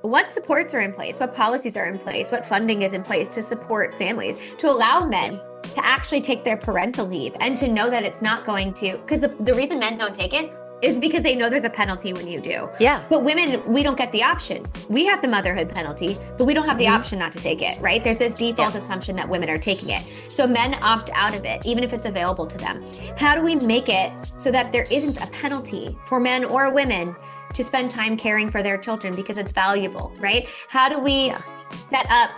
what supports are in place, what policies are in place, what funding is in place to support families, to allow men to actually take their parental leave and to know that it's not going to, because the reason men don't take it is because they know there's a penalty when you do. Yeah. But women, we don't get the option. We have the motherhood penalty, but we don't have the option not to take it, right? There's this default assumption that women are taking it. So men opt out of it, even if it's available to them. How do we make it so that there isn't a penalty for men or women to spend time caring for their children because it's valuable, right? How do we set up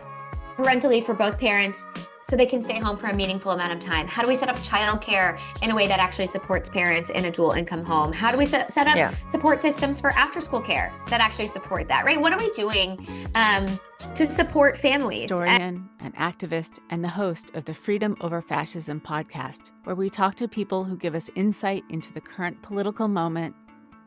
parental leave for both parents so they can stay home for a meaningful amount of time? How do we set up childcare in a way that actually supports parents in a dual income home? How do we set up support systems for after school care that actually support that, right? What are we doing to support families? Historian, an activist, and the host of the Freedom Over Fascism podcast, where we talk to people who give us insight into the current political moment,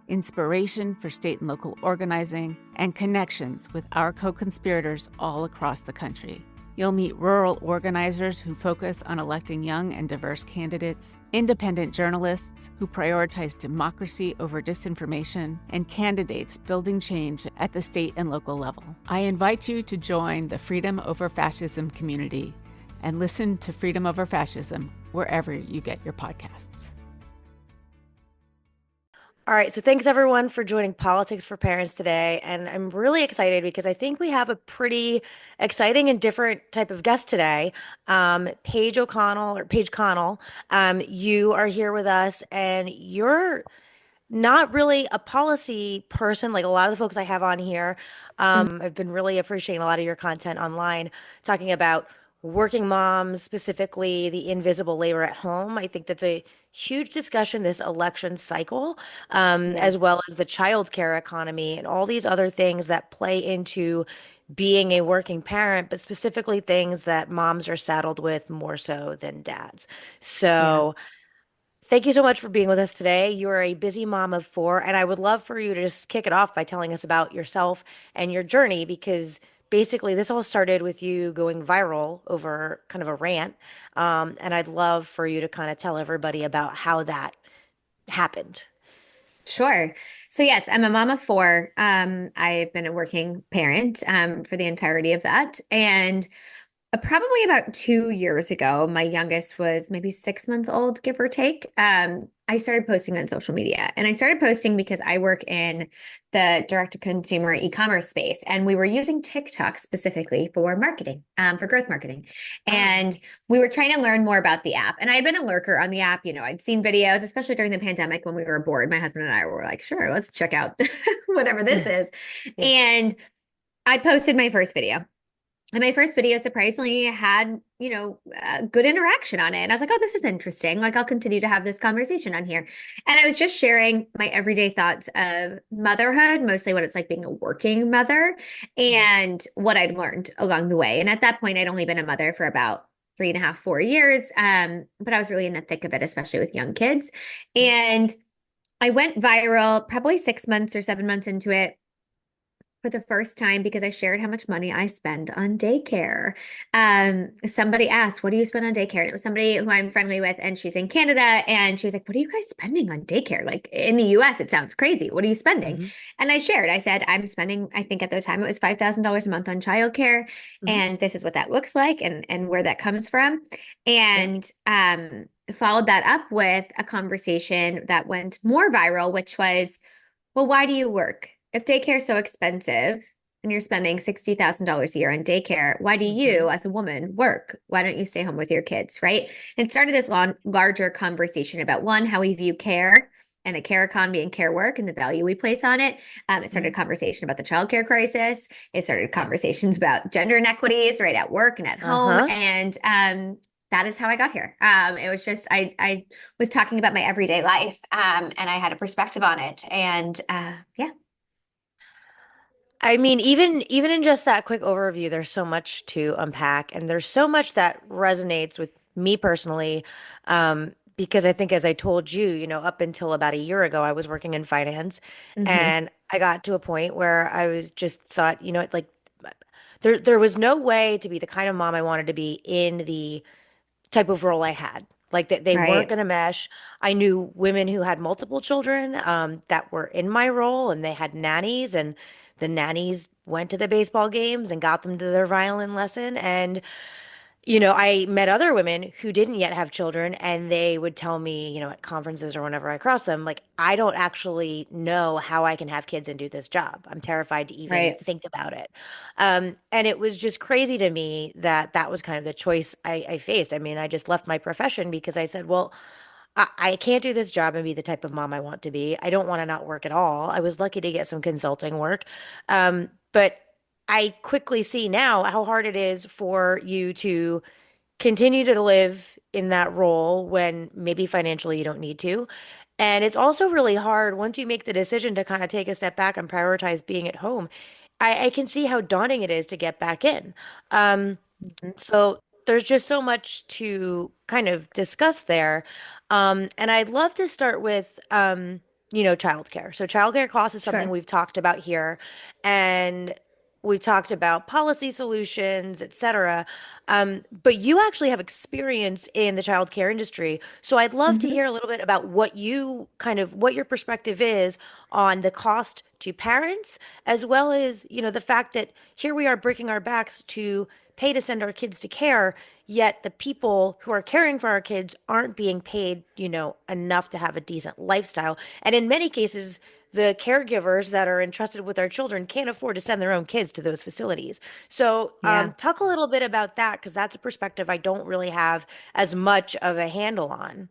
inspiration for state and local organizing, and connections with our co-conspirators all across the country. You'll meet rural organizers who focus on electing young and diverse candidates, independent journalists who prioritize democracy over disinformation, and candidates building change at the state and local level. I invite you to join the Freedom Over Fascism community and listen to Freedom Over Fascism wherever you get your podcasts. All right, so thanks everyone for joining Politics for Parents today. And I'm really excited because I think we have a pretty exciting and different type of guest today. Paige Connell, you are here with us, and you're not really a policy person like a lot of the folks I have on here. I've been really appreciating a lot of your content online, talking about working moms, specifically the invisible labor at home. I think that's a huge discussion this election cycle, as well as the childcare economy and all these other things that play into being a working parent, but specifically things that moms are saddled with more so than dads. So thank you so much for being with us today. You are a busy mom of four, and I would love for you to just kick it off by telling us about yourself and your journey, because basically this all started with you going viral over kind of a rant. And I'd love for you to kind of tell everybody about how that happened. Sure. So yes, I'm a mom of four. I've been a working parent for the entirety of that. And probably about 2 years ago, my youngest was maybe 6 months old, give or take. I started posting on social media, and I started posting because I work in the direct-to-consumer e-commerce space, and we were using TikTok specifically for marketing, for growth marketing. And we were trying to learn more about the app. And I'd been a lurker on the app. You know, I'd seen videos, especially during the pandemic when we were bored. My husband and I were like, sure, let's check out whatever this is. And I posted my first video. And my first video surprisingly had, good interaction on it. And I was like, oh, this is interesting. Like, I'll continue to have this conversation on here. And I was just sharing my everyday thoughts of motherhood, mostly what it's like being a working mother and what I'd learned along the way. And at that point, I'd only been a mother for about 3.5, 4 years. But I was really in the thick of it, especially with young kids. And I went viral probably 6 months or 7 months into it for the first time because I shared how much money I spend on daycare. Somebody asked, what do you spend on daycare? And it was somebody who I'm friendly with, and she's in Canada. And she was like, what are you guys spending on daycare? Like, in the US, it sounds crazy. What are you spending? And I shared, I said, I'm spending, I think at the time it was $5,000 a month on childcare. And this is what that looks like and where that comes from. And followed that up with a conversation that went more viral, which was, well, why do you work? If daycare is so expensive and you're spending $60,000 a year on daycare, why do you, as a woman, work? Why don't you stay home with your kids, right? And it started this larger conversation about, one, how we view care and the care economy and care work and the value we place on it. It started a conversation about the childcare crisis. It started conversations about gender inequities, right, at work and at home. And that is how I got here. It was just, I was talking about my everyday life, and I had a perspective on it. And I mean, even in just that quick overview, there's so much to unpack, and there's so much that resonates with me personally. Because I think, as I told you, up until about a year ago, I was working in finance, and I got to a point where I was just thought, like there was no way to be the kind of mom I wanted to be in the type of role I had. Like that, they weren't going to mesh. I knew women who had multiple children that were in my role, and they had nannies, and The nannies went to the baseball games and got them to their violin lesson. And I met other women who didn't yet have children, and they would tell me, at conferences or whenever I cross them, like, I don't actually know how I can have kids and do this job. I'm terrified to even Right. think about it. And it was just crazy to me that that was kind of the choice I faced. I mean, I just left my profession because I said, well, I can't do this job and be the type of mom I want to be. I don't want to not work at all. I was lucky to get some consulting work. But I quickly see now how hard it is for you to continue to live in that role when maybe financially you don't need to. And it's also really hard once you make the decision to kind of take a step back and prioritize being at home. I can see how daunting it is to get back in. Um, Mhm. so there's just so much to kind of discuss there. And I'd love to start with, childcare. So childcare costs is something Sure. we've talked about here, and we've talked about policy solutions, et cetera. But you actually have experience in the childcare industry. So I'd love to Mhm. hear a little bit about what your perspective is on the cost to parents, as well as, the fact that here we are breaking our backs to pay to send our kids to care, yet the people who are caring for our kids aren't being paid, enough to have a decent lifestyle. And in many cases, the caregivers that are entrusted with our children can't afford to send their own kids to those facilities. So, Yeah. talk a little bit about that because that's a perspective I don't really have as much of a handle on.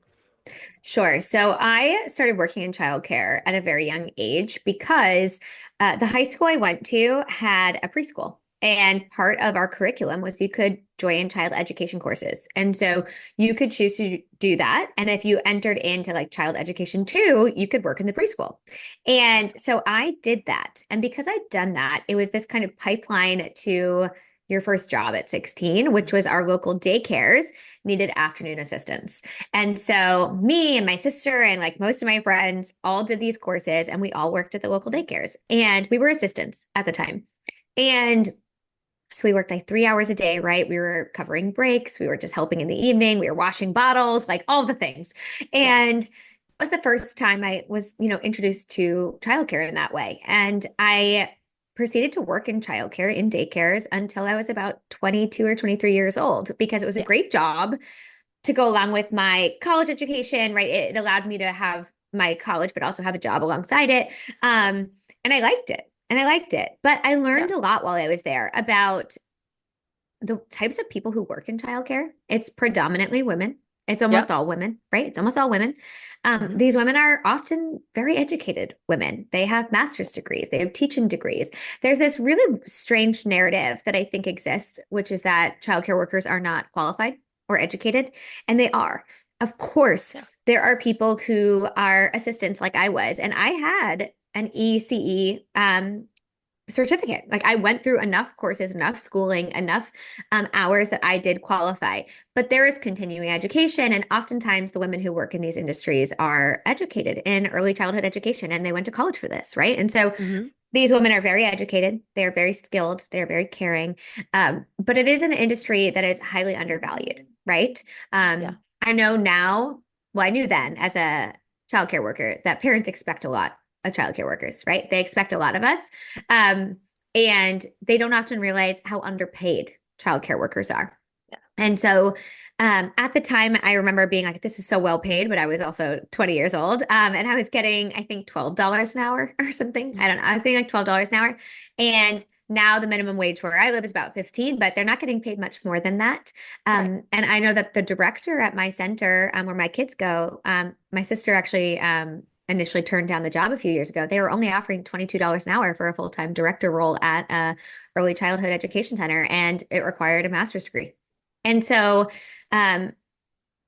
Sure. So I started working in childcare at a very young age because the high school I went to had a preschool. And part of our curriculum was you could join child education courses. And so you could choose to do that. And if you entered into like child education too, you could work in the preschool. And so I did that. And because I'd done that, it was this kind of pipeline to your first job at 16, which was our local daycares needed afternoon assistance. And so me and my sister and like most of my friends all did these courses and we all worked at the local daycares and we were assistants at the time. And so we worked like 3 hours a day, right? We were covering breaks, we were just helping in the evening, we were washing bottles, like all the things. Yeah. And it was the first time I was, introduced to childcare in that way. And I proceeded to work in childcare in daycares until I was about 22 or 23 years old because it was a Yeah. great job to go along with my college education, right? It allowed me to have my college, but also have a job alongside it. Yeah. And I liked it. And I liked it. But I Yeah. learned a lot while I was there about the types of people who work in childcare. It's predominantly women. It's almost Yep. all women, right? It's almost all women. Hmm. These women are often very educated women. They have master's degrees, they have teaching degrees. There's this really strange narrative that I think exists, which is that childcare workers are not qualified or educated, and they are. Of course, Yeah. there are people who are assistants like I was, and I had an ECE certificate. Like I went through enough courses, enough schooling, enough hours that I did qualify. But there is continuing education. And oftentimes the women who work in these industries are educated in early childhood education and they went to college for this, right? And so Hmm. these women are very educated, they are very skilled, they are very caring. But it is an industry that is highly undervalued, right? Yeah. I know now, well, I knew then as a childcare worker that parents expect a lot of childcare workers, right? They expect a lot of us. Um, and they don't often realize how underpaid childcare workers are. Yeah. And so at the time, I remember being like, this is so well paid, but I was also 20 years old. And I was getting, I think, $12 an hour or something. I don't know. I was getting like $12 an hour. And now the minimum wage where I live is about 15, but they're not getting paid much more than that. Right. And I know that the director at my center, where my kids go, my sister actually initially turned down the job a few years ago. They were only offering $22 an hour for a full-time director role at a early childhood education center, and it required a master's degree. And so um,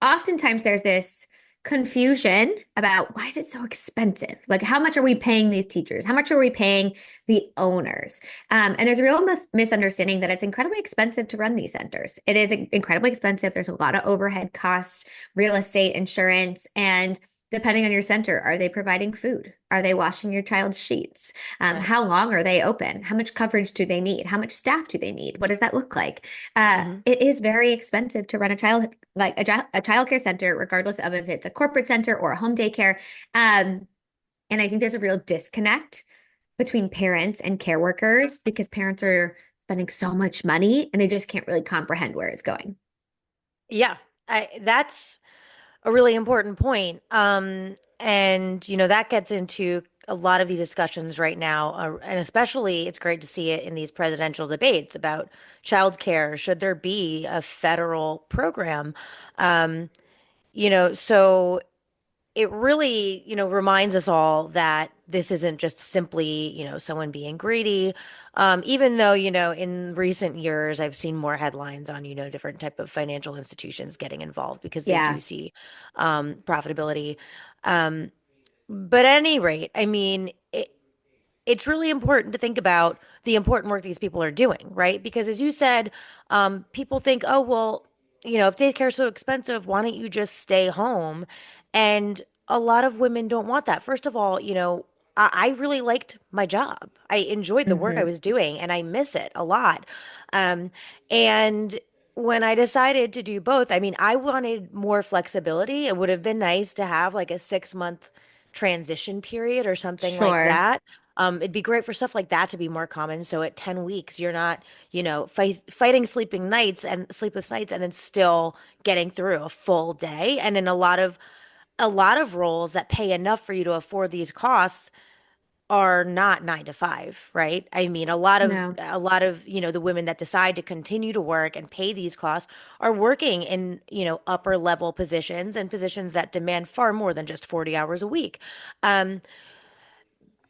oftentimes there's this confusion about why is it so expensive? Like, how much are we paying these teachers? How much are we paying the owners? And there's a real misunderstanding that it's incredibly expensive to run these centers. It is incredibly expensive. There's a lot of overhead costs, real estate, insurance, and depending on your center, are they providing food? Are they washing your child's sheets? Right. How long are they open? How much coverage do they need? How much staff do they need? What does that look like? Hmm. It is very expensive to run a child care center, regardless of if it's a corporate center or a home daycare. And I think there's a real disconnect between parents and care workers because parents are spending so much money and they just can't really comprehend where it's going. Yeah, that's a really important point. And that gets into a lot of the discussions right now, and especially it's great to see it in these presidential debates about childcare. Should there be a federal program? Um, so it really, reminds us all that this isn't just simply, someone being greedy. Even though, in recent years, I've seen more headlines on, different type of financial institutions getting involved because they do Yeah. see profitability. Um, but at any rate, I mean, it's really important to think about the important work these people are doing, right? Because as you said, people think, oh, well, if daycare is so expensive, why don't you just stay home? And a lot of women don't want that. First of all, I really liked my job. I enjoyed the work I Hmm. was doing and I miss it a lot. Um, and when I decided to do both, I mean, I wanted more flexibility. It would have been nice to have like a 6 month transition period or something like Sure. that. It'd be great for stuff like that to be more common. So at 10 weeks, you're not, fighting sleepless nights and then still getting through a full day. And in a lot of roles that pay enough for you to afford these costs are not 9 to 5, right? I mean, No. the women that decide to continue to work and pay these costs are working in, upper level positions and positions that demand far more than just 40 hours a week. Um,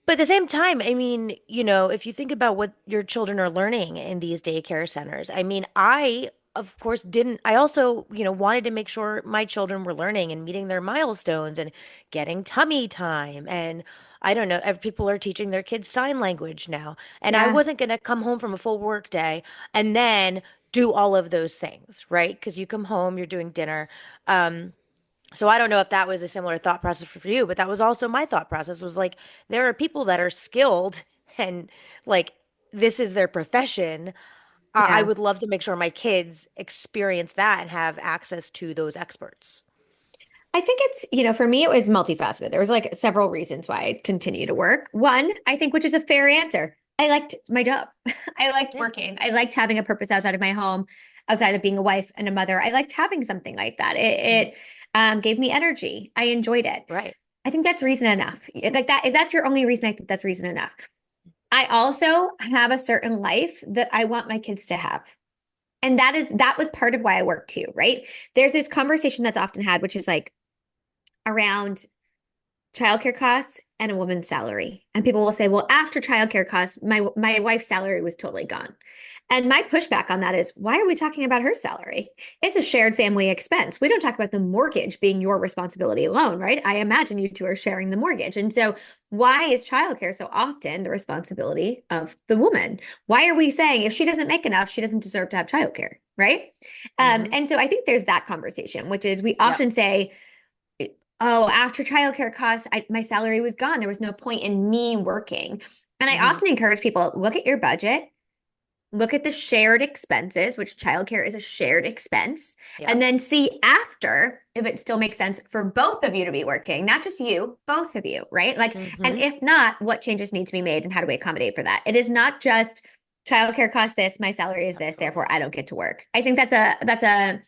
but at the same time, I mean, if you think about what your children are learning in these daycare centers, I mean, of course, I also, wanted to make sure my children were learning and meeting their milestones and getting tummy time. And I don't know, people are teaching their kids sign language now. And I Yeah. wasn't going to come home from a full work day and then do all of those things, right? Because you come home, you're doing dinner. So I don't know if that was a similar thought process for you, but that was also my thought process was like there are people that are skilled and like this is their profession. I Yeah. would love to make sure my kids experience that and have access to those experts. I think it's, for me, it was multifaceted. There was like several reasons why I continue to work. One, I think, which is a fair answer. I liked my job. I liked Yeah, working. I liked having a purpose outside of my home, outside of being a wife and a mother. I liked having something like that. It gave me energy. I enjoyed it. right. I think that's reason enough. Like that, if that's your only reason, I think that's reason enough. I also have a certain life that I want my kids to have. And that was part of why I work too, right? There's this conversation that's often had, which is like around childcare costs and a woman's salary. And people will say, well, after childcare costs, my wife's salary was totally gone. And my pushback on that is, why are we talking about her salary? It's a shared family expense. We don't talk about the mortgage being your responsibility alone, right? I imagine you two are sharing the mortgage. And so why is childcare so often the responsibility of the woman? Why are we saying if she doesn't make enough, she doesn't deserve to have childcare, right? Hmm. And so I think there's that conversation, which is we Yep. often say, oh, after childcare costs, my salary was gone. There was no point in me working. And I Hmm. often encourage people, look at your budget, look at the shared expenses, which childcare is a shared expense, and Yep. then see after if it still makes sense for both of you to be working, not just you, both of you, right? Like, and Hmm. if not, what changes need to be made and how do we accommodate for that? It is not just childcare costs this, my salary is this, therefore Absolutely. I don't get to work. I think that's a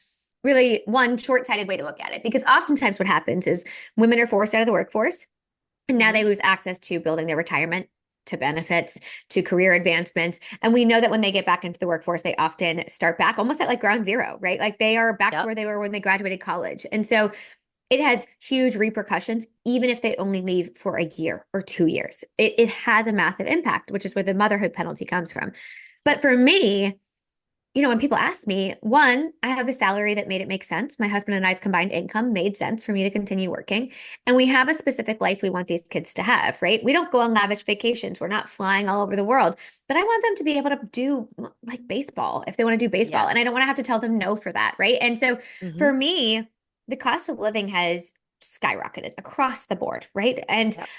really one short-sighted way to look at it because oftentimes what happens is women are forced out of the workforce and now Hmm. they lose access to building their retirement, to benefits, to career advancements. And we know that when they get back into the workforce, they often start back almost at like ground zero, right? Like they are back to Yep. where they were when they graduated college. And so it has huge repercussions, even if they only leave for a year or 2 years. It has a massive impact, which is where the motherhood penalty comes from. But for me, when people ask me, one, I have a salary that made it make sense. My husband and I's combined income made sense for me to continue working. And we have a specific life we want these kids to have, right? We don't go on lavish vacations. We're not flying all over the world, but I want them to be able to do like baseball if they want to do baseball. And I don't Yes. want to have to tell them no for that, right? And so Hmm. for me, the cost of living has skyrocketed across the board, right? And Yep.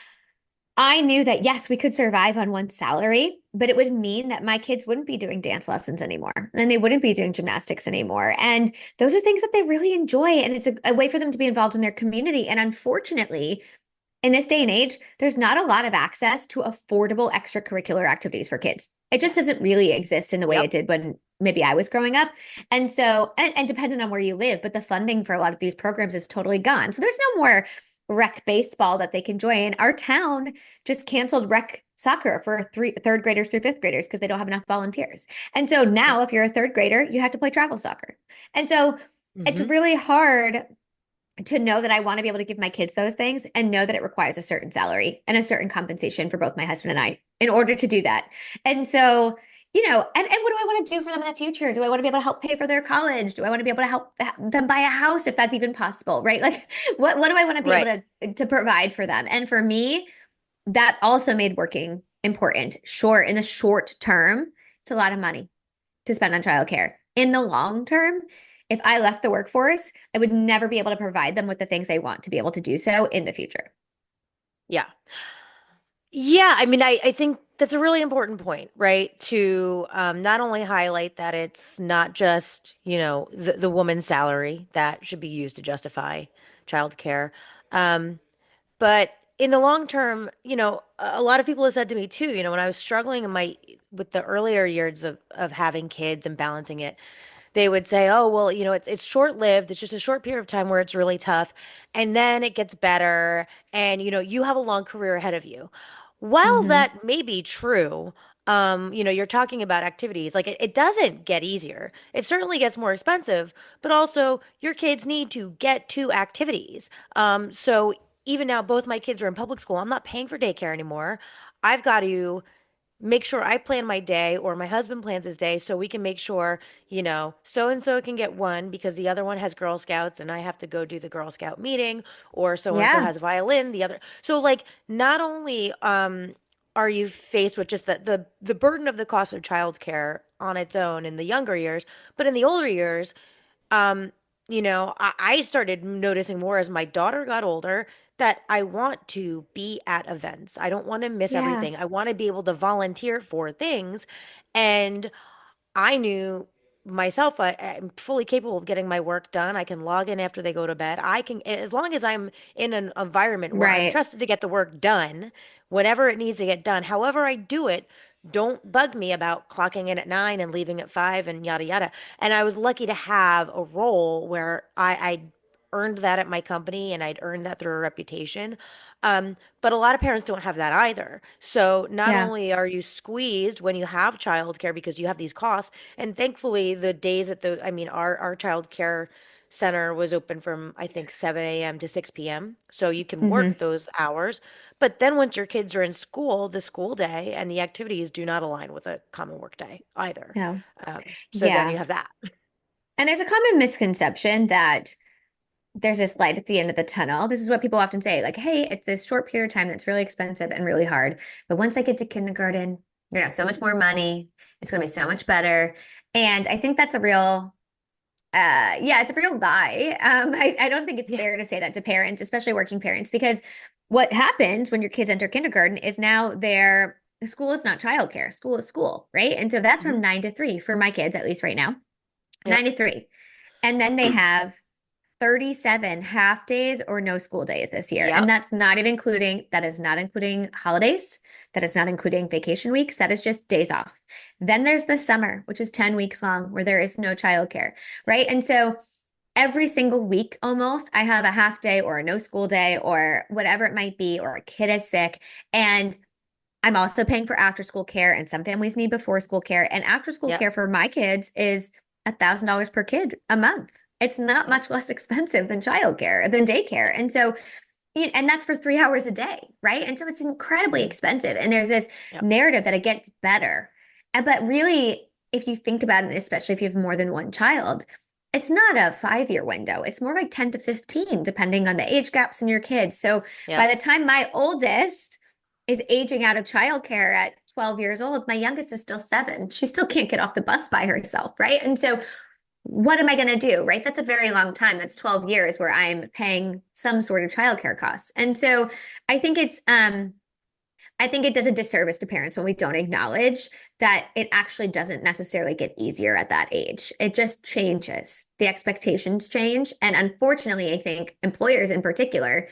I knew that yes, we could survive on one salary, but it would mean that my kids wouldn't be doing dance lessons anymore and they wouldn't be doing gymnastics anymore. And those are things that they really enjoy. And it's a way for them to be involved in their community. And unfortunately, in this day and age, there's not a lot of access to affordable extracurricular activities for kids. It just Yes. doesn't really exist in the way it Yep. did when maybe I was growing up. And so, and depending on where you live, but the funding for a lot of these programs is totally gone. So there's no more rec baseball that they can join. Our town just canceled rec soccer for third graders through fifth graders because they don't have enough volunteers. And so Yep. now if you're a third grader, you have to play travel soccer. And so it's Hmm. really hard to know that I want to be able to give my kids those things and know that it requires a certain salary and a certain compensation for both my husband and I in order to do that. And so, and what do I want to do for them in the future? Do I want to be able to help pay for their college? Do I want to be able to help them buy a house if that's even possible? Right? Like what do I want to be able Right. to provide for them? And for me, that also made working important. Sure, in the short term, it's a lot of money to spend on childcare. In the long term, if I left the workforce, I would never be able to provide them with the things they want to be able to do so in the future. Yeah. Yeah, I mean, I think that's a really important point, right? To not only highlight that it's not just, the woman's salary that should be used to justify childcare, um, but in the long term, a lot of people have said to me too, when I was struggling with the earlier years of having kids and balancing it, they would say, "Oh, well, it's short-lived. It's just a short period of time where it's really tough, and then it gets better, and you have a long career ahead of you." While Mm-hmm. that may be true, you're talking about activities, like it doesn't get easier. It certainly gets more expensive, but also your kids need to get to activities. So even now, both my kids are in public school. I'm not paying for daycare anymore. I've got to make sure I plan my day or my husband plans his day so we can make sure, so and so can get one because the other one has Girl Scouts and I have to go do the Girl Scout meeting, or so and so Yeah. has violin, the other. So like not only are you faced with just the burden of the cost of childcare on its own in the younger years, but in the older years, um, I started noticing more as my daughter got older that I want to be at events. I don't want to miss Yeah. everything. I want to be able to volunteer for things. And I knew myself, I'm fully capable of getting my work done. I can log in after they go to bed. I can, as long as I'm in an environment where I'm Right. trusted to get the work done, whenever it needs to get done, however I do it, don't bug me about clocking in at 9 and leaving at 5 and yada yada. And I was lucky to have a role where I earned that at my company and I'd earned that through a reputation. But a lot of parents don't have that either. So not Yeah. only are you squeezed when you have childcare because you have these costs, and thankfully the days at I mean, our childcare center was open from I think 7 a.m. to 6 p.m. So you can Mm-hmm. work those hours. But then once your kids are in school, the school day and the activities do not align with a common work day either. No. So then you Yeah. have that. And there's a common misconception that there's this light at the end of the tunnel. This is what people often say, like, hey, it's this short period of time that's really expensive and really hard. But once I get to kindergarten, you're gonna have so much more money. It's gonna be so much better. And I think that's a real yeah, it's a real lie. I don't think it's Yeah. fair to say that to parents, especially working parents, because what happens when your kids enter kindergarten is now their school is not childcare, school is school, right? And so that's from Hmm. 9 to 3 for my kids, at least right now, Yep. 9 to 3. And then they have 37 half days or no school days this year. And Yep. that is not including holidays. That is not including vacation weeks. That is just days off. Then there's the summer, which is 10 weeks long, where there is no childcare, right? And so every single week almost, I have a half day or a no school day or whatever it might be, or a kid is sick. And I'm also paying for after school care, and some families need before school care. And after school Yep. care for my kids is $1,000 per kid a month. It's not Yep. much less expensive than childcare, than daycare. And so, and that's for 3 hours a day, right? And so it's incredibly Hmm. expensive. And there's this Yep. narrative that it gets better. But really, if you think about it, especially if you have more than one child, it's not a 5 year window. It's more like 10 to 15, depending on the age gaps in your kids. So by Yep. the time my oldest is aging out of childcare at 12 years old, my youngest is still 7. She still can't get off the bus by herself, right? And so what am I going to do, right? That's a very long time. That's 12 years where I'm paying some sort of childcare costs. And so I think I think it does a disservice to parents when we don't acknowledge that it actually doesn't necessarily get easier at that age. It just changes. The expectations change. And unfortunately, I think employers in particular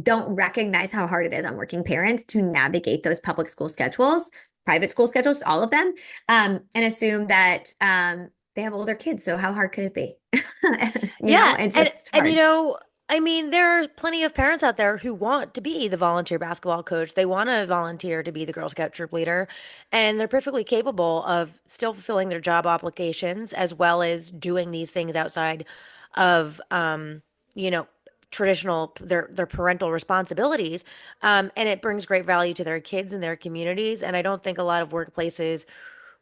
don't recognize how hard it is on working parents to navigate those public school schedules, private school schedules, all of them, and assume that they have older kids. So how hard could it be? Yeah, It's and just and hard. I mean, there are plenty of parents out there who want to be the volunteer basketball coach. They want to volunteer to be the Girl Scout troop leader, and they're perfectly capable of still fulfilling their job obligations as well as doing these things outside of you know, traditional their parental responsibilities. And it brings great value to their kids and their communities. And I don't think a lot of workplaces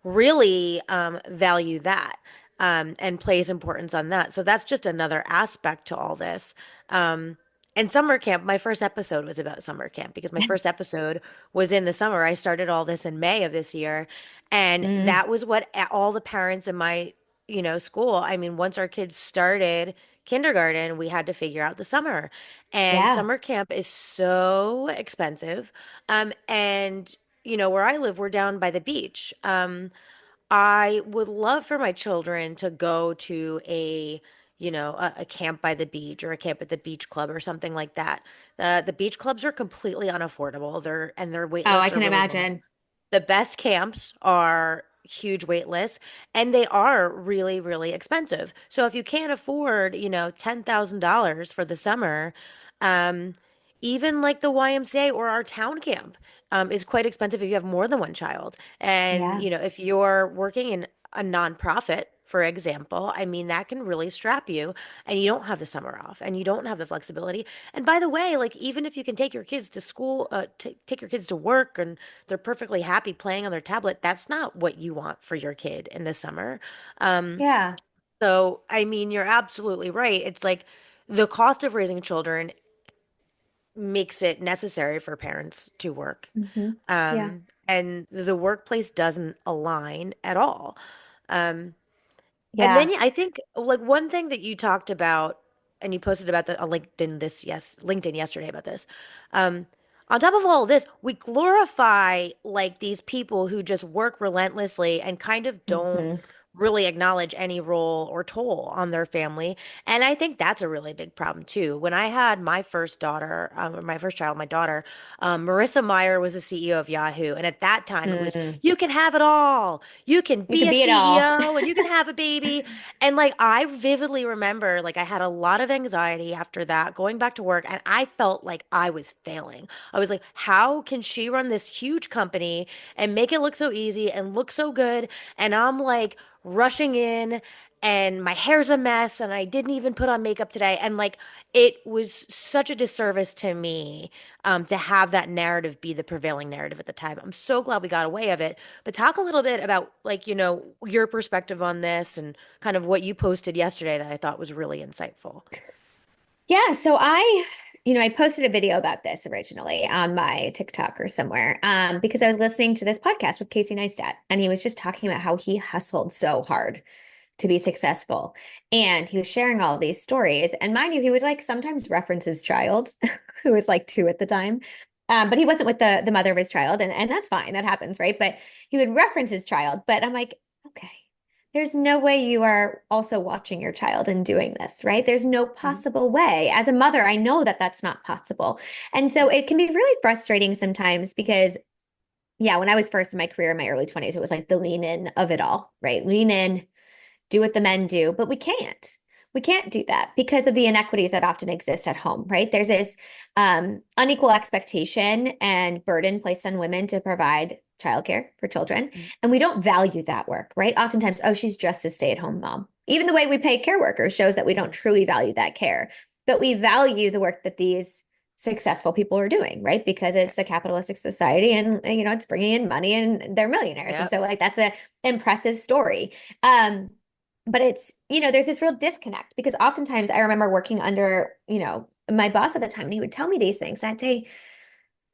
really value that and place importance on that. So that's just another aspect to all this. Um, and summer camp, my first episode was about summer camp because my first episode was in the summer. I started all this in May of this year. And Mm, that was what all the parents in my, school, I mean, once our kids started kindergarten, we had to figure out the summer. And yeah. summer camp is so expensive. And where I live, we're down by the beach. I would love for my children to go to a camp by the beach or a camp at the beach club or something like that. The beach clubs are completely unaffordable. Their wait Oh, I lists are can really long. imagine. The best camps are huge wait lists and they are really, really expensive. So if you can't afford, $10,000 for the summer, um, even like the YMCA or our town camp, is quite expensive if you have more than one child. And, Yeah. if you're working in a nonprofit, for example, I mean, that can really strap you and you don't have the summer off and you don't have the flexibility. And by the way, like, even if you can take your kids to school, take your kids to work and they're perfectly happy playing on their tablet, that's not what you want for your kid in the summer. Um, Yeah. so, I mean, you're absolutely right. It's like the cost of raising children makes it necessary for parents to work. Hmm. Yeah. And the workplace doesn't align at all. Um, and then Yeah. yeah, I think like one thing that you talked about and you posted about the on LinkedIn yesterday about this. Um, on top of all of this, we glorify like these people who just work relentlessly and kind of don't Hmm. really acknowledge any role or toll on their family. And I think that's a really big problem too. When I had my first daughter, or my first child, my daughter, Marissa Meyer was the CEO of Yahoo. And at that time, it was, Mm. you can have it all. You can You be could a be it all. CEO and you can have a baby. And like, I vividly remember, like, I had a lot of anxiety after that, going back to work. And I felt like I was failing. I was like, how can she run this huge company and make it look so easy and look so good? And I'm like, rushing in and my hair's a mess and I didn't even put on makeup today. And like it was such a disservice to me to have that narrative be the prevailing narrative at the time. I'm so glad we got away of it. But talk a little bit about like, your perspective on this and kind of what you posted yesterday that I thought was really insightful. Yeah, so I posted a video about this originally on my TikTok or somewhere, because I was listening to this podcast with Casey Neistat, and he was just talking about how he hustled so hard to be successful, and he was sharing all of these stories. And mind you, he would like sometimes reference his child, who was like 2 at the time, but he wasn't with the mother of his child, and that's fine, that happens, right? But he would reference his child, but I'm like, okay. There's no way you are also watching your child and doing this, right? There's no Mhm. possible way. As a mother, I know that that's not possible. And so it can be really frustrating sometimes because, yeah, when I was first in my career in my early 20s, it was like the lean in of it all, right? Lean in, do what the men do, but we can't. We can't do that because of the inequities that often exist at home, right? There's this unequal expectation and burden placed on women to provide childcare for children. And we don't value that work, right? Oftentimes, oh, she's just a stay-at-home mom. Even the way we pay care workers shows that we don't Mhm. truly value that care, but we value the work that these successful people are doing, right? Because it's a capitalistic society and it's bringing in money and they're millionaires. And Yep. so like that's a impressive story. But there's this real disconnect because oftentimes I remember working under, my boss at the time, and he would tell me these things. I'd say,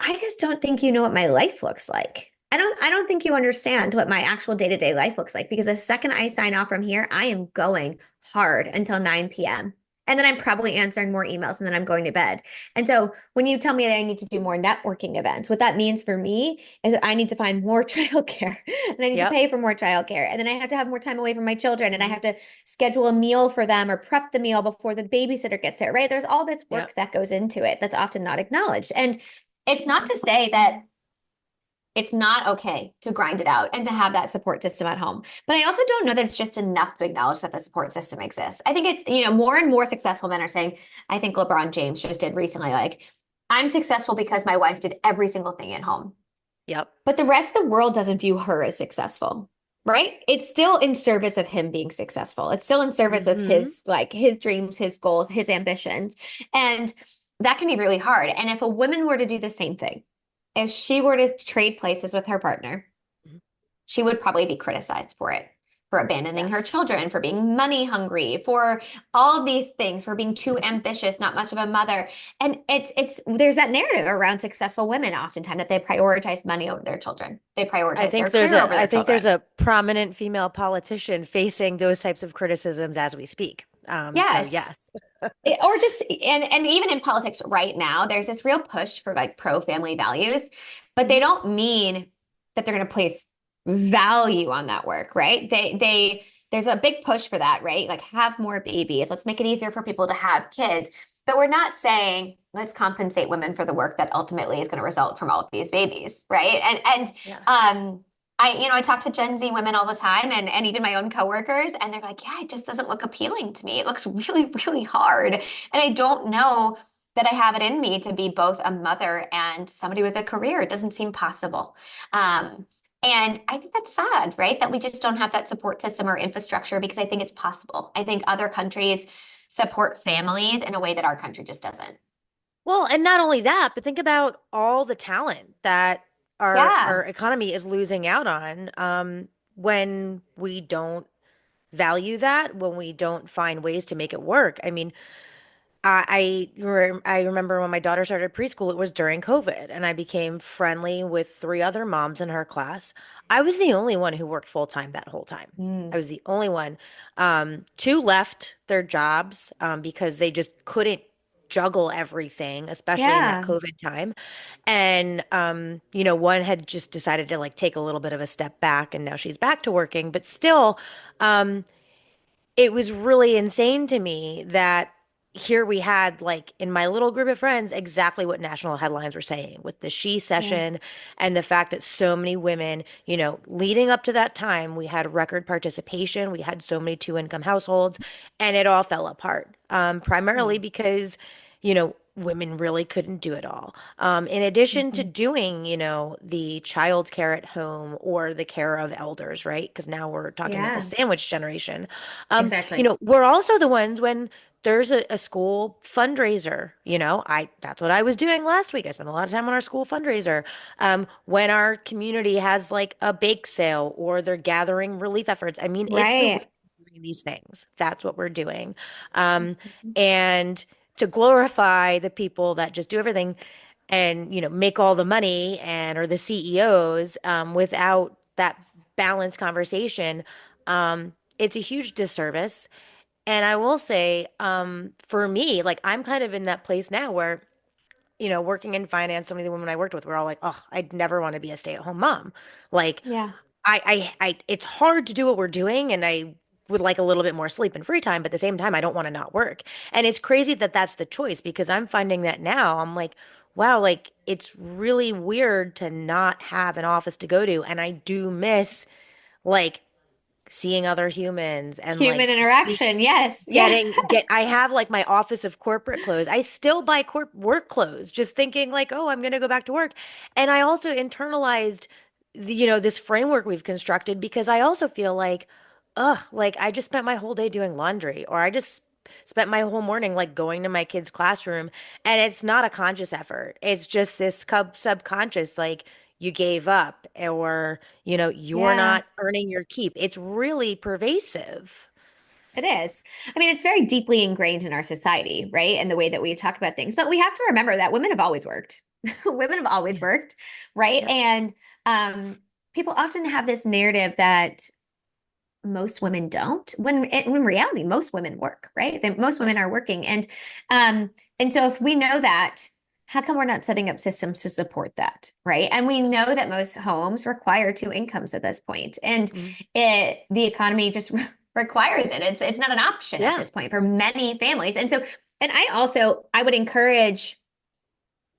I just don't think you know what my life looks like. I don't think you understand what my actual day-to-day life looks like because the second I sign off from here, I am going hard until 9 p.m. And then I'm probably answering more emails and then I'm going to bed. And so when you tell me that I need to do more networking events, what that means for me is that I need to find more childcare and I need to Yep. pay for more childcare. And then I have to have more time away from my children and I Mhm. have to schedule a meal for them or prep the meal before the babysitter gets there, right? There's all this Yep. work that goes into it that's often not acknowledged. And it's not to say that it's not okay to grind it out and to have that support system at home. But I also don't know that it's just enough to acknowledge that the support system exists. I think it's, more and more successful men are saying, I think LeBron James just did recently, like, I'm successful because my wife did every single thing at home. Yep. But the rest of the world doesn't view her as successful, right? It's still in service of him being successful. It's still in service of Hmm. his dreams, his goals, his ambitions. And that can be really hard. And if a woman were to do the same thing, if she were to trade places with her partner, she would probably be criticized for it, for abandoning her Yes. children, for being money hungry, for all of these things, for being too ambitious, not much of a mother. And it's there's that narrative around successful women oftentimes that they prioritize money over their children. They prioritize their career over I their think there's children. a prominent female politician facing those types of criticisms as we speak. So Yes. yes. Or just and even in politics right now, there's this real push for like pro family values, but they Mhm. don't mean that they're going to place value on that work, right? They there's a big push for that, right? Like have more babies. Let's make it easier for people to have kids. But we're not saying let's compensate women for the work that ultimately is going to result from all of these babies, right? And Yeah. I talk to Gen Z women all the time and even my own coworkers, and they're like, yeah, it just doesn't look appealing to me. It looks really, really hard. And I don't know that I have it in me to be both a mother and somebody with a career. It doesn't seem possible. And I think that's sad, right? That we just don't have that support system or infrastructure because I think it's possible. I think other countries support families in a way that our country just doesn't. Well, and not only that, but think about all the talent that our Yeah. economy is losing out on when we don't value that, when we don't find ways to make it work. I mean, I remember when my daughter started preschool, it was during COVID, and I became friendly with three other moms in her class. I was the only one who worked full time that whole time. I Mm. was the only one. Two left their jobs because they just couldn't juggle everything, especially in that Yeah. COVID time. And one had just decided to like take a little bit of a step back, and now she's back to working. But still, um, it was really insane to me that here we had like in my little group of friends exactly what national headlines were saying with the she Yeah. session and the fact that so many women, leading up to that time, we had record participation, we had so many two-income households, and it all fell apart. Primarily Mm. because, women really couldn't do it all. In addition to Mhm. doing, the child care at home or the care of elders, right? Because now we're talking about the Yeah. sandwich generation. Exactly. We're also the ones when there's a school fundraiser, that's what I was doing last week. I spent a lot of time on our school fundraiser. When our community has like a bake sale or they're gathering relief efforts. I mean, it's the way Right. we're doing these things. That's what we're doing. Um, and to glorify the people that just do everything and, make all the money and are the CEOs, without that balanced conversation, it's a huge disservice. And I will say, for me, like I'm kind of in that place now where, working in finance, some of the women I worked with were all like, "Oh, I'd never want to be a stay-at-home mom." Like, Yeah. it's hard to do what we're doing, and I would like a little bit more sleep and free time, but at the same time, I don't want to not work. And it's crazy that that's the choice because I'm finding that now. I'm like, wow, like it's really weird to not have an office to go to, and I do miss like seeing other humans and like Human interaction. Yes. Yeah. I have like my office of corporate clothes. I still buy work clothes just thinking like, "Oh, I'm going to go back to work." And I also internalized this framework we've constructed because I also feel like, ugh, like I just spent my whole day doing laundry or I just spent my whole morning like going to my kid's classroom and it's not a conscious effort. It's just this subconscious like you gave up or you're Yeah. not earning your keep. It's really pervasive. It is. I mean, it's very deeply ingrained in our society, right? And the way that we talk about things. But we have to remember that women have always worked. Women have always Yeah. worked, right? Yep. And um, people often have this narrative that most women don't. When in reality, most women work, right? Most women are working, and so if we know that, how come we're not setting up systems to support that, right? And we know that most homes require two incomes at this point, and Mhm. the economy just requires it. It's not an option at Yeah. this point for many families, and so and I would encourage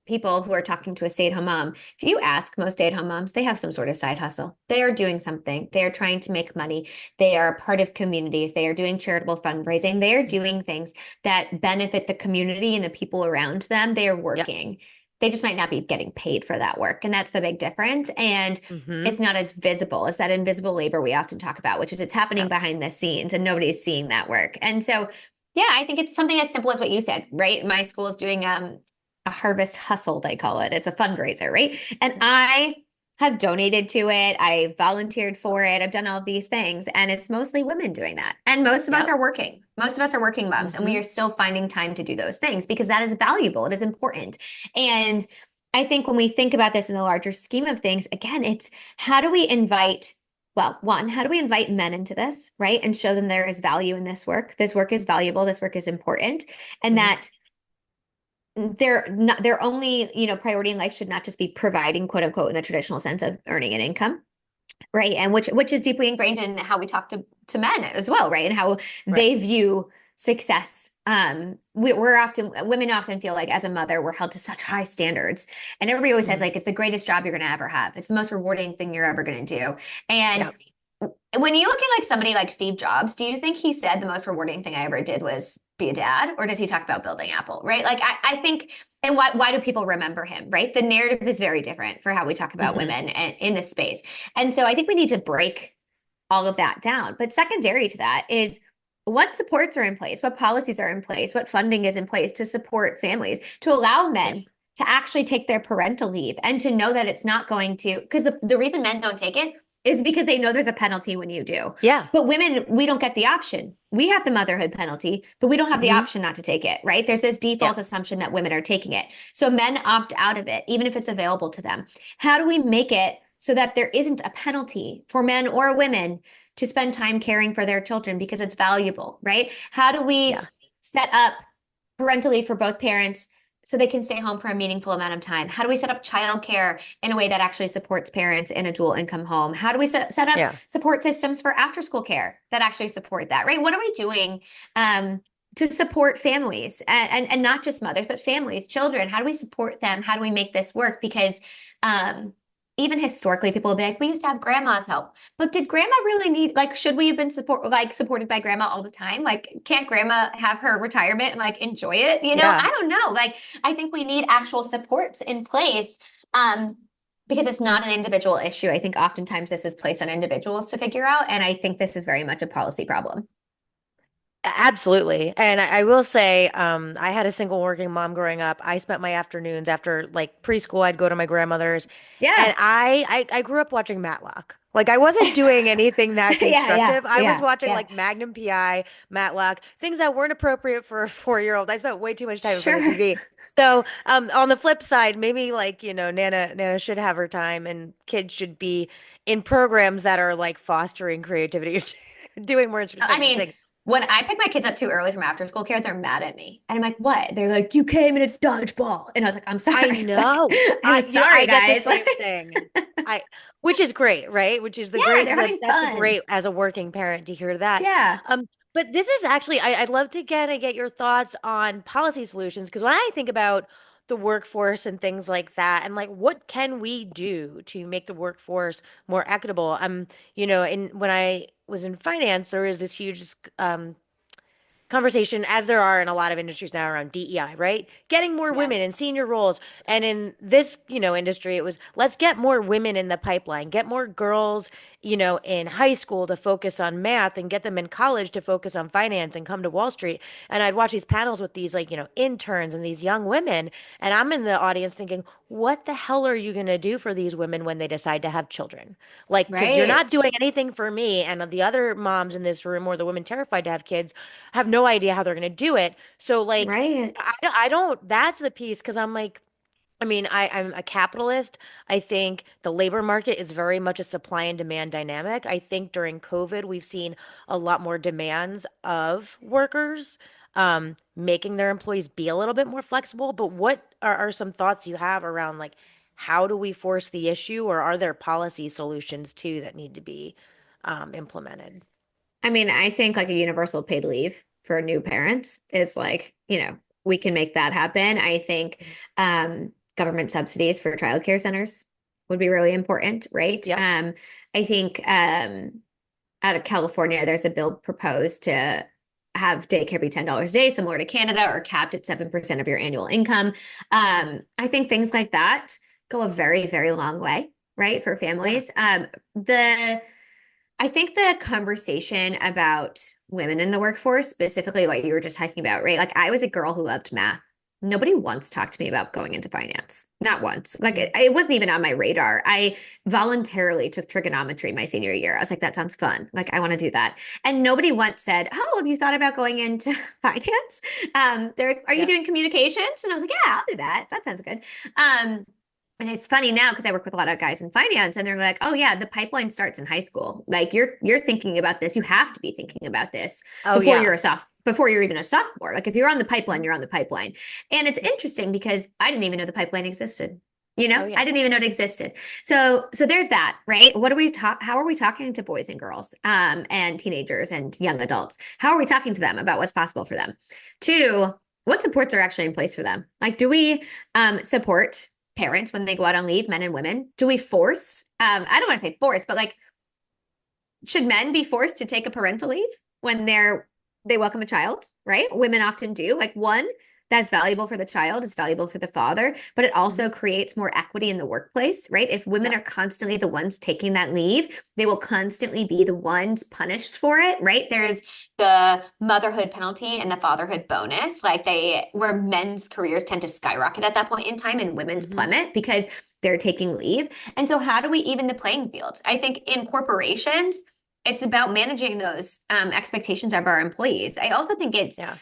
people who are talking to a stay-at-home mom, if you ask most stay-at-home moms, they have some sort of side hustle. They are doing something. They are trying to make money. They are part of communities. They are doing charitable fundraising. They are doing things that benefit the community and the people around them. They are Yep. working. They just might not be getting paid for that work. And that's the big difference. And Hmm. it's not as visible as that invisible labor we often talk about, which is it's happening Yep. behind the scenes and nobody's seeing that work. And so yeah, I think it's something as simple as what you said, right? My school is doing a harvest hustle, they call it. It's a fundraiser, right? And I have donated to it. I volunteered for it. I've done all of these things. And it's mostly women doing that. And most of us Yep. are working. Most of us are working moms, and we Hmm. are still finding time to do those things because that is valuable. It is important. And I think when we think about this in the larger scheme of things, again, it's how do we invite well, one, how do we invite men into this, right? And show them there is value in this work. This work is valuable. This work is important. And Hmm. that their only priority in life should not just be providing, quote unquote, in the traditional sense of earning an income, right? And which is deeply ingrained in how we talk to men as well, right? And how Right. they view success. Women often feel like as a mother we're held to such high standards, and everybody always says Hmm. like it's the greatest job you're going to ever have. It's the most rewarding thing you're ever going to do. And Yep. when you look at like somebody like Steve Jobs, do you think he said the most rewarding thing I ever did was be a dad? Or does he talk about building Apple? Right. Like I think, and why do people remember him? Right. The narrative is very different for how we talk about Hmm. women and in this space. And so I think we need to break all of that down. But secondary to that is what supports are in place, what policies are in place, what funding is in place to support families, to allow Yep. men to actually take their parental leave and to know that it's not going to, because the reason men don't take it is because they know there's a penalty when you do. Yeah. But women, we don't get the option. We have the motherhood penalty, but we don't have the Hmm. option not to take it, right? There's this Yep. default assumption that women are taking it. So men opt out of it, even if it's available to them. How do we make it so that there isn't a penalty for men or women to spend time caring for their children because it's valuable, right? How do we Yeah. set up parental leave for both parents so they can stay home for a meaningful amount of time? How do we set up childcare in a way that actually supports parents in a dual income home? How do we set up Yeah. support systems for after school care that actually support that, right? What are we doing to support families and not just mothers, but families, children? How do we support them? How do we make this work? Because um, even historically, people will be like, we used to have grandma's help. But did grandma really need, like, should we have been supported by grandma all the time? Like, can't grandma have her retirement and like enjoy it? Yeah. I don't know. Like, I think we need actual supports in place. Because it's not an individual issue. I think oftentimes this is placed on individuals to figure out. And I think this is very much a policy problem. Absolutely. And I will say, I had a single working mom growing up. I spent my afternoons after like preschool, I'd go to my grandmother's. And Yeah. I grew up watching Matlock. Like I wasn't doing anything that Yeah, yeah, constructive. I was yeah, watching yeah. like Magnum PI, Matlock, things that weren't appropriate for a 4-year-old. I spent way too much time in front of the Sure. TV. So, on the flip side, maybe like, Nana should have her time and kids should be in programs that are like fostering creativity, doing more I interesting mean, things. when I pick my kids up too early from after school care, they're mad at me. And I'm like, what? They're like, you came and it's dodgeball. And I was like, I'm I sorry. Like, know. I'm I sorry, get the guys. same thing. I which is great, right? Which is the Yeah, great they're having that's a fun. great as a working parent to hear that. Yeah. But this is actually I'd love to get your thoughts on policy solutions because when I think about the workforce and things like that and like what can we do to make the workforce more equitable? In when I was in finance, there was this huge conversation, as there are in a lot of industries now around DEI, right? Getting more women in Yes. senior roles. And in this, industry, it was let's get more women in the pipeline, get more girls, in high school to focus on math and get them in college to focus on finance and come to Wall Street. And I'd watch these panels with these like, interns and these young women. And I'm in the audience thinking, what the hell are you going to do for these women when they decide to have children? Like, because you're not Right. doing anything for me. And the other moms in this room or the women terrified to have kids have no idea how they're going to do it. So like Right. I don't that's the piece because I'm like I mean, I'm a capitalist. I think the labor market is very much a supply and demand dynamic. I think during COVID, we've seen a lot more demands of workers, making their employees be a little bit more flexible. But what are some thoughts you have around like how do we force the issue, or are there policy solutions too that need to be implemented? I mean, I think like a universal paid leave for new parents is like, we can make that happen. I think government subsidies for childcare centers would be really important, right? Yep. I think out of California, there's a bill proposed to have daycare be $10 a day, similar to Canada, or capped at 7% of your annual income. I think things like that go a very, very long way, right, for Yeah. families. The I think the conversation about women in the workforce, specifically what you were just talking about, right? Like I was a girl who loved math. Nobody once talked to me about going into finance. Not once. Like Mm. it wasn't even on my radar. I voluntarily took trigonometry my senior year. I was like, that sounds fun. Like I want to do that. And nobody once said, "Oh, have you thought about going into finance? They're like, are you Yeah. doing communications?" And I was like, "Yeah, I'll do that. That sounds good." Um, and it's funny now because I work with a lot of guys in finance, and they're like, "Oh yeah, the pipeline starts in high school. Like you're thinking about this. You have to be thinking about this Oh yeah. before you're even a sophomore. Like if you're on the pipeline, Mhm. you're on the pipeline." And it's interesting because I didn't even know the pipeline existed. Oh I yeah. didn't even know it existed. So there's that, right? What are we talk? How are we talking to boys and girls, and teenagers and young adults? How are we talking to them about what's possible for them? Two, what supports are actually in place for them? Like, do we support parents when they go out on leave, men and women? Do we force? I don't want to say force, but like, should men be forced to take a parental leave when they welcome a child? Right? Women often do. Like one, that's valuable for the child, it's valuable for the father, but it Mhm. also creates more equity in the workplace, right? If women Yep. are constantly the ones taking that leave, they will constantly be the ones punished for it, right? There's the motherhood penalty and the fatherhood bonus, like where men's careers tend to skyrocket at that point in time and women's Mhm. plummet because they're taking leave. And so, how do we even the playing field? I think in corporations, it's about managing those expectations of our employees. I also think Yeah.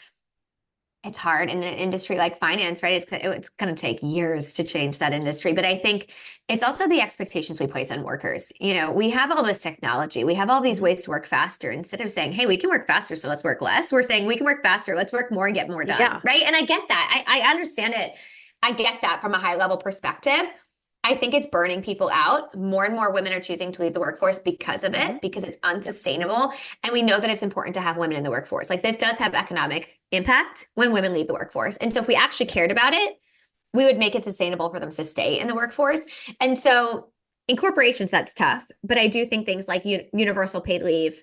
it's hard in an industry like finance, right? It's going to take years to change that industry, but I think it's also the expectations we place on workers. We have all this technology, we have all these Mhm. ways to work faster. Instead of saying, "Hey, we can work faster, so let's work less," we're saying we can work faster, let's work more and get more done, Yeah. right? And I get that. I understand it. I get that from a high level perspective. I think it's burning people out. More and more women are choosing to leave the workforce because of Mhm. it, because it's Yep. unsustainable. And we know that it's important to have women in the workforce. Like this does have economic impact when women leave the workforce. And so if we actually cared about it, we would make it sustainable for them to stay in the workforce. And so in corporations, that's tough. But I do think things like universal paid leave,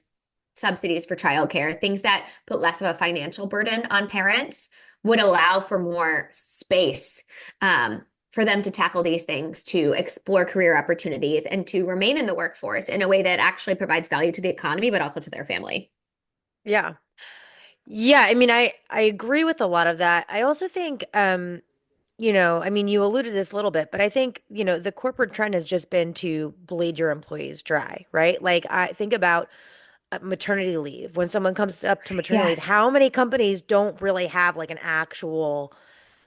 subsidies for childcare, things that put less of a financial burden on parents would allow for more space for them to tackle these things, to explore career opportunities, and to remain in the workforce in a way that actually provides value to the economy, but also to their family. Yeah. Yeah, I mean, I agree with a lot of that. I also think, I mean, you alluded to this a little bit, but I think, the corporate trend has just been to bleed your employees dry, right? Like, I think about maternity leave. When someone comes up to maternity leave, Yes. how many companies don't really have like an actual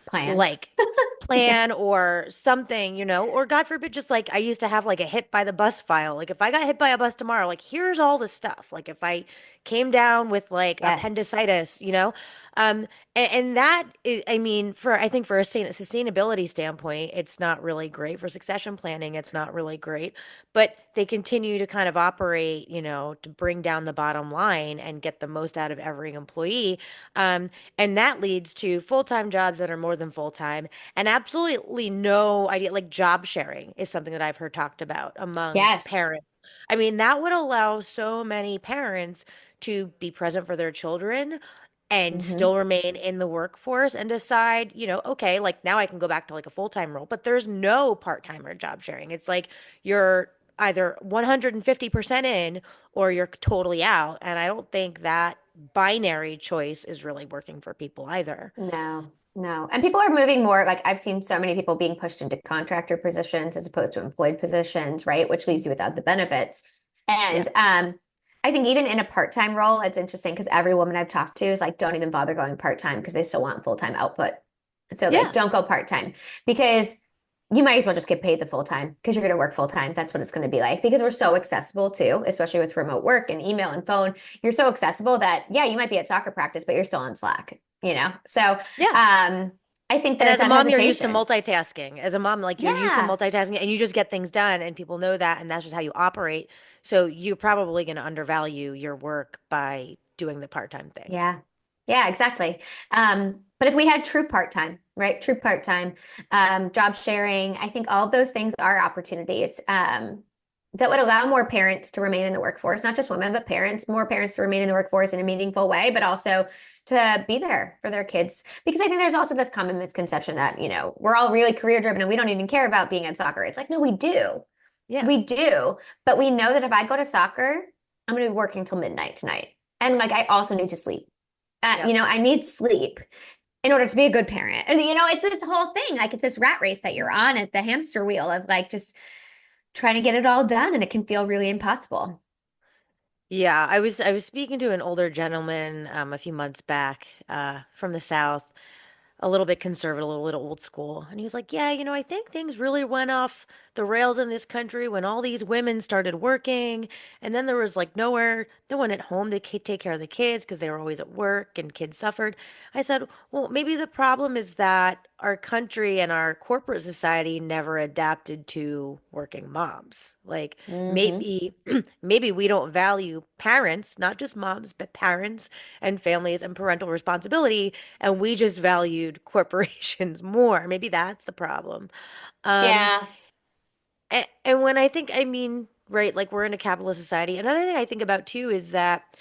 Plan. like Yeah. plan or something, or God forbid, just like I used to have like a hit by the bus file. Like if I got hit by a bus tomorrow, like here's all the stuff. Like if I came down with like Yes. appendicitis, and that is, I mean, I think for a sustainability standpoint, it's not really great for succession planning. It's not really great, but they continue to kind of operate, to bring down the bottom line and get the most out of every employee. And that leads to full-time jobs that are more than full-time and absolutely no idea. Like job sharing is something that I've heard talked about among Yes. parents. I mean, that would allow so many parents to be present for their children and Hmm. still remain in the workforce and decide, okay, like now I can go back to like a full-time role, but there's no part-time or job sharing. It's like you're either 150% in or you're totally out. And I don't think that binary choice is really working for people either. No, no. And people are moving more, like I've seen so many people being pushed into contractor positions as opposed to employed positions, right? Which leaves you without the benefits. Yeah. And I think even in a part-time role, it's interesting because every woman I've talked to is like, don't even bother going part-time because they still want full-time output. So like, Yeah. don't go part-time because you might as well just get paid the full time because you're going to work full time. That's what it's going to be like because we're so accessible too, especially with remote work and email and phone. You're so accessible that, yeah, you might be at soccer practice, but you're still on Slack, you know? So, Yeah. I think And there's as a that mom, you're used to hesitation. multitasking. As a mom, like you're used to Yeah. multitasking and you just get things done and people know that and that's just how you operate. So you're probably going to undervalue your work by doing the part-time thing. Yeah. Yeah, exactly. But if we had true part-time, right? True part-time, job sharing, I think all of those things are opportunities that would allow more parents to remain in the workforce, not just women, but parents, more parents to remain in the workforce in a meaningful way, but also to be there for their kids. Because I think there's also this common misconception that, we're all really career driven and we don't even care about being at soccer. It's like, no, we do. Yeah. We do. But we know that if I go to soccer, I'm going to be working till midnight tonight. And like, I also need to sleep. Yep. I need sleep in order to be a good parent. And it's this whole thing. Like it's this rat race that you're on at the hamster wheel of like just trying to get it all done, and it can feel really impossible. Yeah, I was speaking to an older gentleman a few months back from the South, a little bit conservative, a little old school. And he was like, "Yeah, I think things really went off the rails in this country when all these women started working, and then there was like no one at home to take care of the kids because they were always at work and kids suffered." I said, "Well, maybe the problem is that our country and our corporate society never adapted to working moms. Like Hmm. maybe maybe we don't value parents, not just moms, but parents and families and parental responsibility, and we just valued corporations more. Maybe that's the problem." Um, Yeah. and when I mean, right, like we're in a capitalist society. Another thing I think about too is that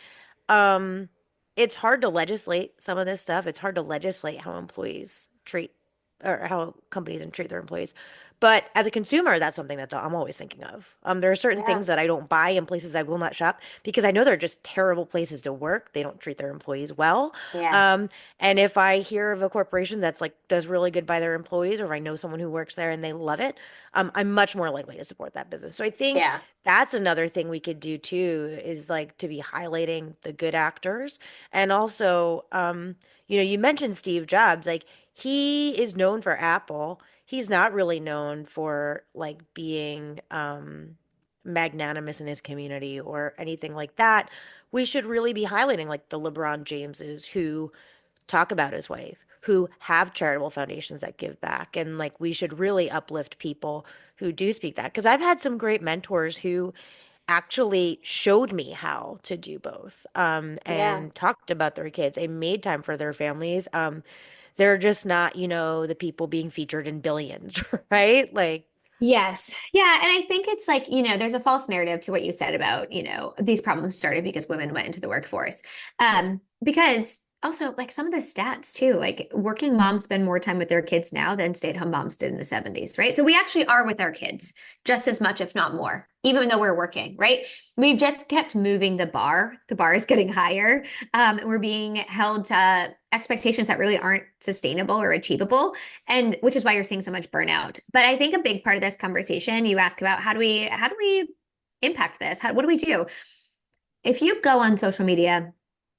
um, it's hard to legislate some of this stuff. It's hard to legislate how employees treat or how companies and treat their employees. But as a consumer, that's something that I'm always thinking of. There are certain Yeah. things that I don't buy in places I will not shop because I know they're just terrible places to work. They don't treat their employees well. Yeah. Um, and if I hear of a corporation that's like does really good by their employees, or if I know someone who works there and they love it, I'm much more likely to support that business. So I think Yeah. that's another thing we could do too, is like to be highlighting the good actors. And also, you mentioned Steve Jobs, like he is known for Apple. He's not really known for like being magnanimous in his community or anything like that. We should really be highlighting like the LeBron Jameses who talk about his wife, who have charitable foundations that give back. And like we should really uplift people who do speak that. Because I've had some great mentors who actually showed me how to do both, Yeah. and talked about their kids and made time for their families. They're just not, the people being featured in billions, right? Like, Yes. Yeah. And I think it's like, there's a false narrative to what you said about, these problems started because women went into the workforce. yeah, Because also like some of the stats too, like working moms spend more time with their kids now than stay-at-home moms did in the 70s, right? So we actually are with our kids just as much, if not more, even though we're working, right? We've just kept moving the bar. The bar is getting higher. We're being held to expectations that really aren't sustainable or achievable, and which is why you're seeing so much burnout. But I think a big part of this conversation, you ask about how do we impact this? What do we do? If you go on social media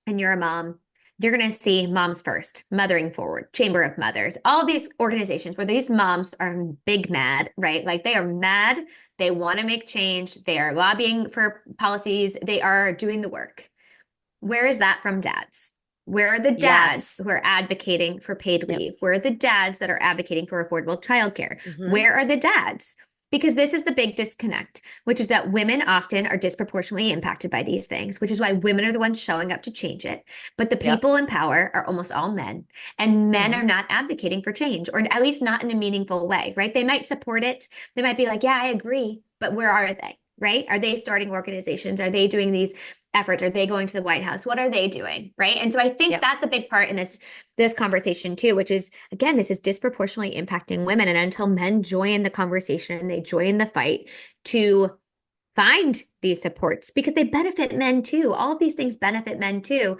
and you're a mom, you're going to see Moms First, Mothering Forward, Chamber of Mothers, all these organizations where these moms are big mad, right? Like they are mad. They want to make change. They are lobbying for policies. They are doing the work. Where is that from dads? Where are the dads yes. who are advocating for paid Yep. leave? Where are the dads that are advocating for affordable childcare? Hmm. Where are the dads? Because this is the big disconnect, which is that women often are disproportionately impacted by these things, which is why women are the ones showing up to change it. But the Yep. people in power are almost all men, and men Hmm. are not advocating for change, or at least not in a meaningful way, right? They might support it. They might be like, yeah, I agree, but where are they? Right? Are they starting organizations? Are they doing these efforts? Are they going to the White House? What are they doing? Right. And so I think Yep. that's a big part in this conversation too, which is again, this is disproportionately impacting women. And until men join the conversation, they join the fight to find these supports because they benefit men too. All of these things benefit men too.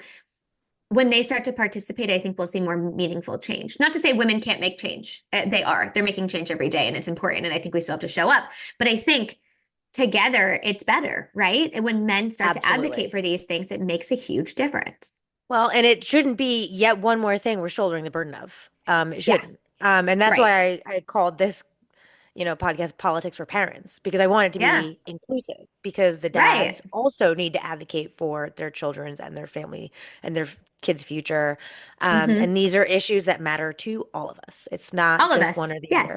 When they start to participate, I think we'll see more meaningful change. Not to say women can't make change. They are. They're making change every day and it's important. And I think we still have to show up. But I think together it's better, right? And when men start to advocate Absolutely. for these things, it makes a huge difference. Well, and it shouldn't be yet one more thing we're shouldering the burden of. It Yeah, shouldn't. And that's why right. I called this podcast Politics for Parents because I want it to Yeah. be inclusive because the Right. dads also need to advocate for their children's and their family and their kids' future. Hmm. And these are issues that matter to all of us. It's not All of just one us. or the Yes.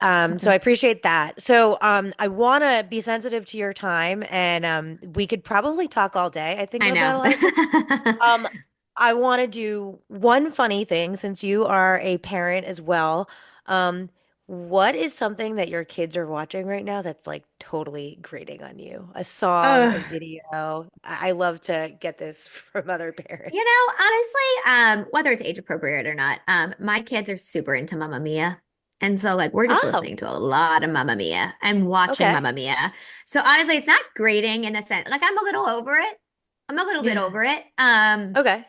other. So Mhm. I appreciate that. So I want to be sensitive to your time, and we could probably talk all day, I think, I about a know. lot of things. Um, I want to do one funny thing since you are a parent as well. Um, what is something that your kids are watching right now that's like totally grating on you? A song, a Oh, video. I love to get this from other parents. honestly, whether it's age appropriate or not, my kids are super into Mamma Mia. And so like we're just Oh, listening to a lot of Mamma Mia and watching okay. Mamma Mia. So honestly, it's not grating in the sense like I'm a little over it. I'm a little bit over it. Okay.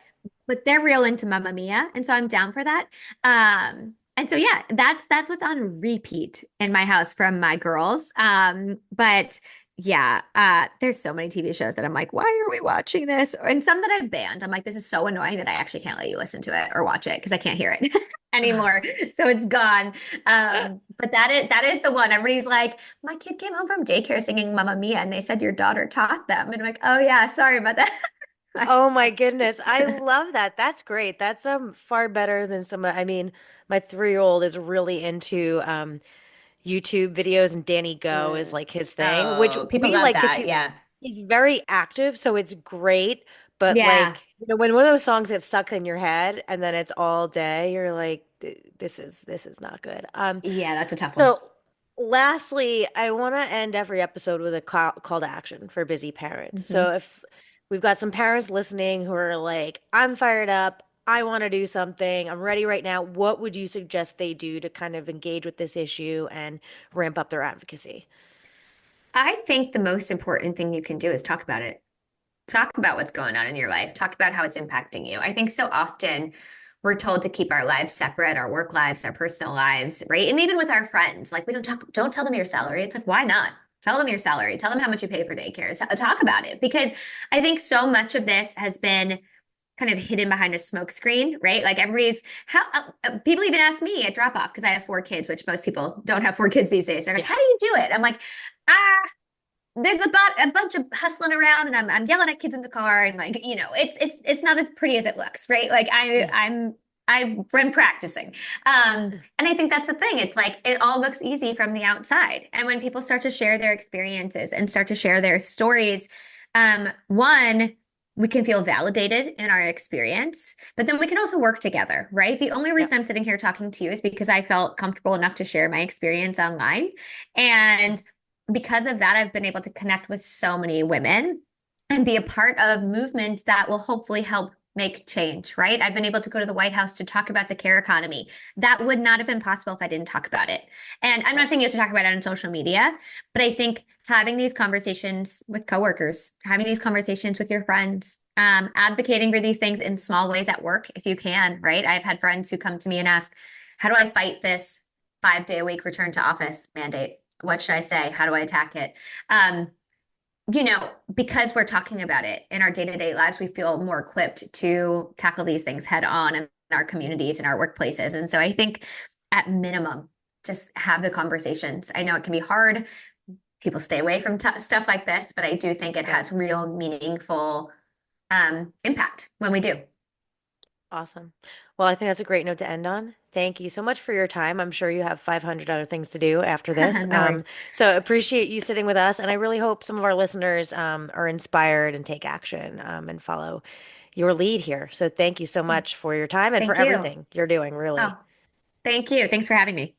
But they're real into Mamma Mia, and so I'm down for that. And so yeah, that's what's on repeat in my house from my girls. But yeah, there's so many TV shows that I'm like, why are we watching this? And some that I've banned. I'm like, this is so annoying that I actually can't let you listen to it or watch it because I can't hear it anymore. So it's gone. But that is the one. Everybody's like, my kid came home from daycare singing Mamma Mia, and they said your daughter taught them. And I'm like, oh yeah, sorry about that. Oh my goodness. I love that. That's great. That's far better than I mean, my 3-year-old is really into YouTube videos and Danny Go is Mm. like his thing, which Oh, people we love like because that. he's Yeah. he's very active, so it's great. But Yeah. like, when one of those songs gets stuck in your head and then it's all day, you're like, This is not good." Yeah, that's a tough one. So, lastly, I want to end every episode with a call to action for busy parents. Hmm. So, if we've got some parents listening who are like, I'm fired up, I want to do something, I'm ready right now, what would you suggest they do to kind of engage with this issue and ramp up their advocacy? I think the most important thing you can do is talk about it. Talk about what's going on in your life. Talk about how it's impacting you. I think so often we're told to keep our lives separate, our work lives, our personal lives, right? And even with our friends, like we don't tell them your salary. It's like, why not? Tell them your salary. Tell them how much you pay for daycare. Talk about it because I think so much of this has been kind of hidden behind a smoke screen, right? Like everybody's how people even ask me at drop off because I have 4 kids, which most people don't have 4 kids these days. They're like, Yeah. "How do you do it?" I'm like, "Ah, there's about a bunch of hustling around, and I'm yelling at kids in the car, and like it's not as pretty as it looks, right? Like Yeah. I've been practicing, and I think that's the thing. It's like it all looks easy from the outside, and when people start to share their experiences and start to share their stories, one we can feel validated in our experience, but then we can also work together, right? The only Yep. reason I'm sitting here talking to you is because I felt comfortable enough to share my experience online. And because of that, I've been able to connect with so many women and be a part of movements that will hopefully help make change, right? I've been able to go to the White House to talk about the care economy. That would not have been possible if I didn't talk about it. And I'm not Right. saying you have to talk about it on social media, but I think having these conversations with coworkers, having these conversations with your friends, advocating for these things in small ways at work, if you can, right? I've had friends who come to me and ask, how do I fight this 5 day a week return to office mandate? What should I say? How do I attack it? Um, because we're talking about it in our day-to-day lives, we feel more equipped to tackle these things head on in our communities and our workplaces. And so I think at minimum, just have the conversations. I know it can be hard. People stay away from stuff like this, but I do think it Yeah. has real meaningful impact when we do. Awesome. Well, I think that's a great note to end on. Thank you so much for your time. I'm sure you have 500 other things to do after this. No worries. So appreciate you sitting with us, and I really hope some of our listeners are inspired and take action and follow your lead here. So thank you so much for your time and for Thank you. everything you're doing, really. Oh, thank you. Thanks for having me.